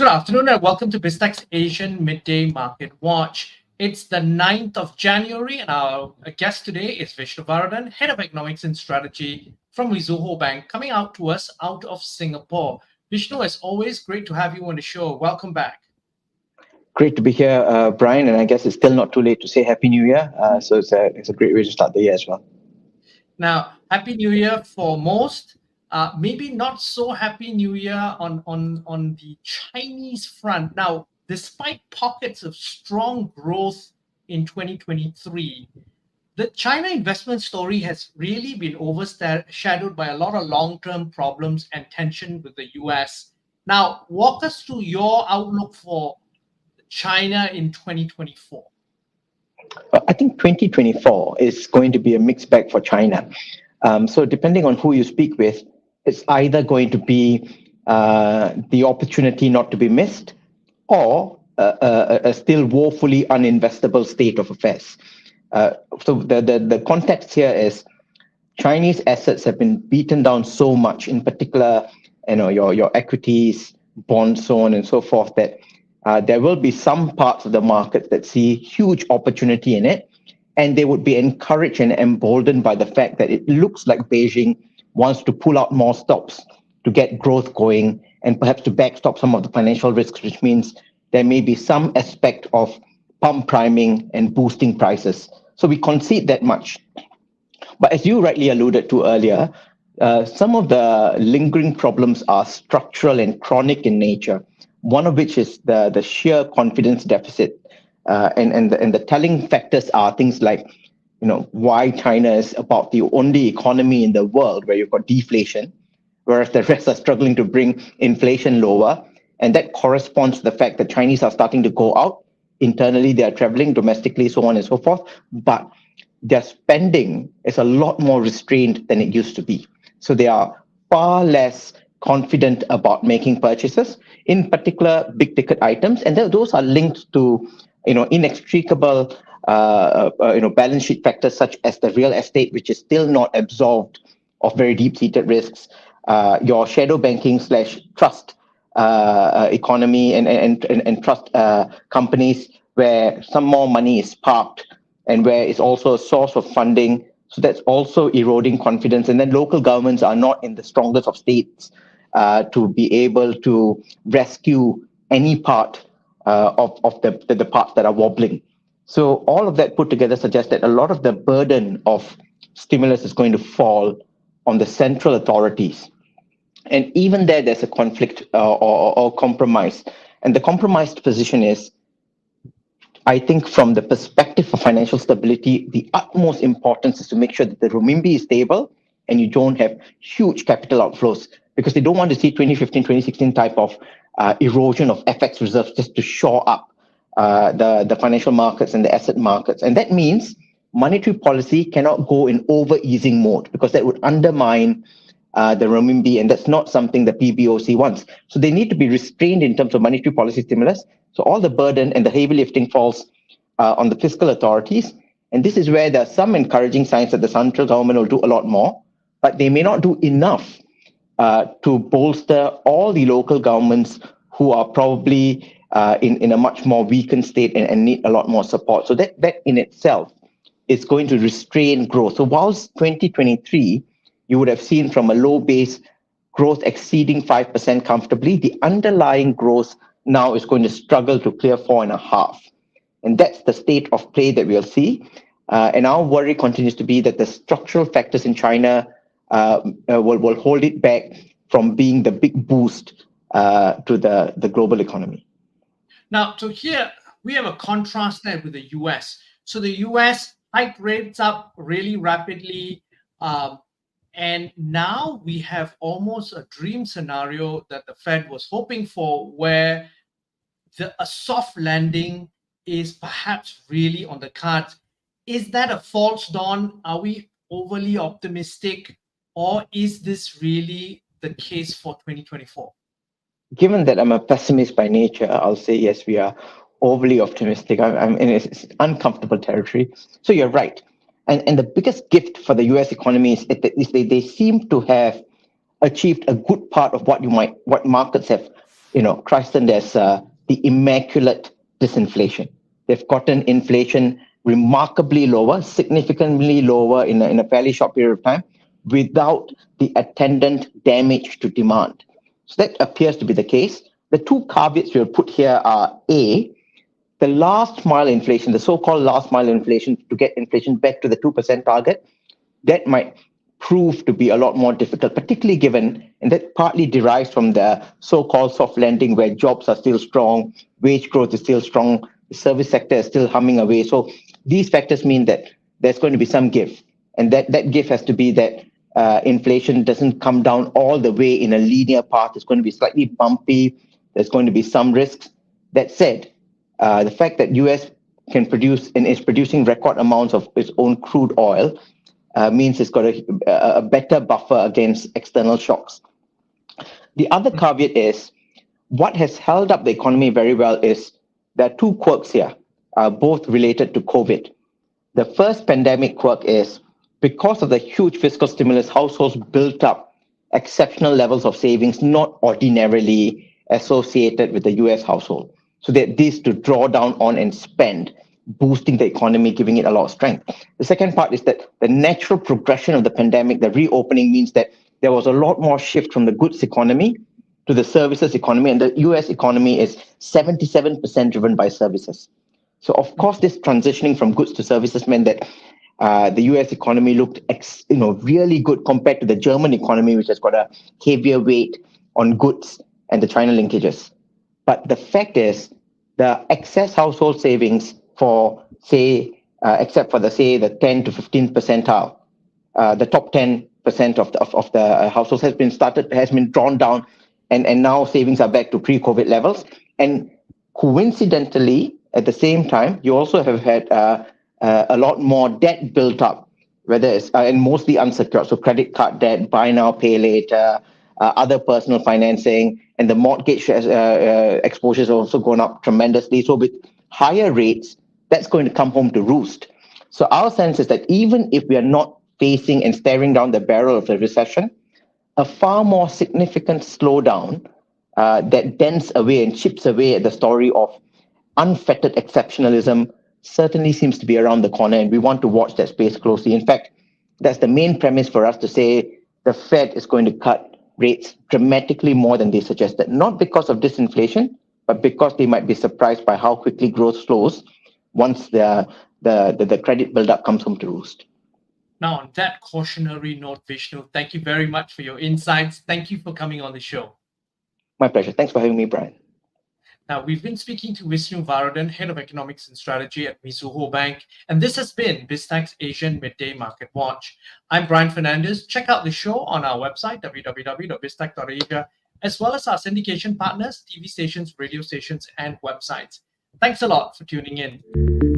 afternoon and welcome to BizTech's Asian Midday Market Watch. It's the 9th of January and our guest today is Vishnu Varathan, Head of Economics and Strategy from Mizuho Bank, coming out to us out of Singapore. Vishnu, as always, great to have you on the show. Welcome back. Great to be here, Brian, and I guess it's still not too late to say Happy New Year. So it's a great way to start the year as well. Now, Happy New Year for most. Maybe not so Happy New Year on the Chinese front. Now, despite pockets of strong growth in 2023, the China investment story has really been overshadowed by a lot of long-term problems and tension with the US. Now, walk us through your outlook for China in 2024. I think 2024 is going to be a mixed bag for China. So depending on who you speak with, it's either going to be the opportunity not to be missed or a still woefully uninvestable state of affairs. So the context here is Chinese assets have been beaten down so much, in particular, your equities, bonds, so on and so forth, that there will be some parts of the market that see huge opportunity in it, and they would be encouraged and emboldened by the fact that it looks like Beijing wants to pull out more stops to get growth going and perhaps to backstop some of the financial risks, which means there may be some aspect of pump priming and boosting prices. So we concede that much. But as you rightly alluded to earlier, some of the lingering problems are structural and chronic in nature, one of which is the sheer confidence deficit. And the telling factors are things like, why China is about the only economy in the world where you've got deflation, whereas the rest are struggling to bring inflation lower. And that corresponds to the fact that Chinese are starting to go out. Internally, they are traveling domestically, so on and so forth. But their spending is a lot more restrained than it used to be. So they are far less confident about making purchases, in particular big ticket items. And those are linked to inextricable balance sheet factors such as the real estate, which is still not absolved of very deep-seated risks, your shadow banking / trust economy and trust companies where some more money is parked and where it's also a source of funding. So that's also eroding confidence. And then local governments are not in the strongest of states to be able to rescue any part of the parts that are wobbling. So all of that put together suggests that a lot of the burden of stimulus is going to fall on the central authorities. And even there's a conflict or compromise. And the compromised position is, I think from the perspective of financial stability, the utmost importance is to make sure that the renminbi is stable and you don't have huge capital outflows, because they don't want to see 2015, 2016 type of erosion of FX reserves just to shore up the financial markets and the asset markets. And that means monetary policy cannot go in over-easing mode, because that would undermine the renminbi, and that's not something the PBOC wants. So they need to be restrained in terms of monetary policy stimulus. So all the burden and the heavy lifting falls on the fiscal authorities. And this is where there are some encouraging signs that the central government will do a lot more, but they may not do enough to bolster all the local governments who are probably in a much more weakened state and need a lot more support. So that in itself is going to restrain growth. So whilst 2023, you would have seen from a low base growth exceeding 5% comfortably, the underlying growth now is going to struggle to clear 4.5%. And that's the state of play that we'll see. And our worry continues to be that the structural factors in China will hold it back from being the big boost to the global economy. Now, so here we have a contrast there with the US. So the US hiked rates up really rapidly. And now we have almost a dream scenario that the Fed was hoping for, where a soft landing is perhaps really on the cards. Is that a false dawn? Are we overly optimistic, or is this really the case for 2024? Given that I'm a pessimist by nature, I'll say yes, we are overly optimistic. I'm in uncomfortable territory. So you're right. And the biggest gift for the US economy is they seem to have achieved a good part of what markets have christened as the immaculate disinflation. They've gotten inflation remarkably lower, significantly lower in a fairly short period of time, without the attendant damage to demand. So that appears to be the case. The two caveats we'll put here are A, the last mile inflation, the so-called last mile inflation, to get inflation back to the 2% target, that might prove to be a lot more difficult, particularly given, and that partly derives from the so-called soft landing, where jobs are still strong, wage growth is still strong, the service sector is still humming away. So these factors mean that there's going to be some give, and that give has to be that inflation doesn't come down all the way in a linear path. It's going to be slightly bumpy. There's going to be some risks. That said, the fact that US can produce and is producing record amounts of its own crude oil means it's got a better buffer against external shocks. The other caveat is what has held up the economy very well is there are two quirks here, both related to COVID. The first pandemic quirk is because of the huge fiscal stimulus, households built up exceptional levels of savings not ordinarily associated with the US household. So that this to draw down on and spend, boosting the economy, giving it a lot of strength. The second part is that the natural progression of the pandemic, the reopening, means that there was a lot more shift from the goods economy to the services economy, and the US economy is 77% driven by services. So of course, this transitioning from goods to services meant that the US economy looked really good compared to the German economy, which has got a heavier weight on goods and the China linkages. But the fact is, the excess household savings for, say, except for the 10 to 15 percentile, the top 10% of the households has been drawn down, and now savings are back to pre-COVID levels. And coincidentally, at the same time, you also have had a lot more debt built up, whether it's and mostly unsecured, so credit card debt, buy now, pay later, other personal financing, and the mortgage exposures have also gone up tremendously. So with higher rates, that's going to come home to roost. So our sense is that even if we are not facing and staring down the barrel of the recession, a far more significant slowdown that dents away and chips away at the story of unfettered exceptionalism certainly seems to be around the corner, and we want to watch that space closely. In fact, that's the main premise for us to say the Fed is going to cut rates dramatically more than they suggested, not because of disinflation, but because they might be surprised by how quickly growth slows once the credit buildup comes home to roost. Now, on that cautionary note, Vishnu, thank you very much for your insights. Thank you for coming on the show. My pleasure. Thanks for having me, Brian. Now, we've been speaking to Vishnu Varathan, Head of Economics and Strategy at Mizuho Bank, and this has been BizTech's Asian Midday Market Watch. I'm Brian Fernandez. Check out the show on our website, www.biztech.asia, as well as our syndication partners, TV stations, radio stations, and websites. Thanks a lot for tuning in.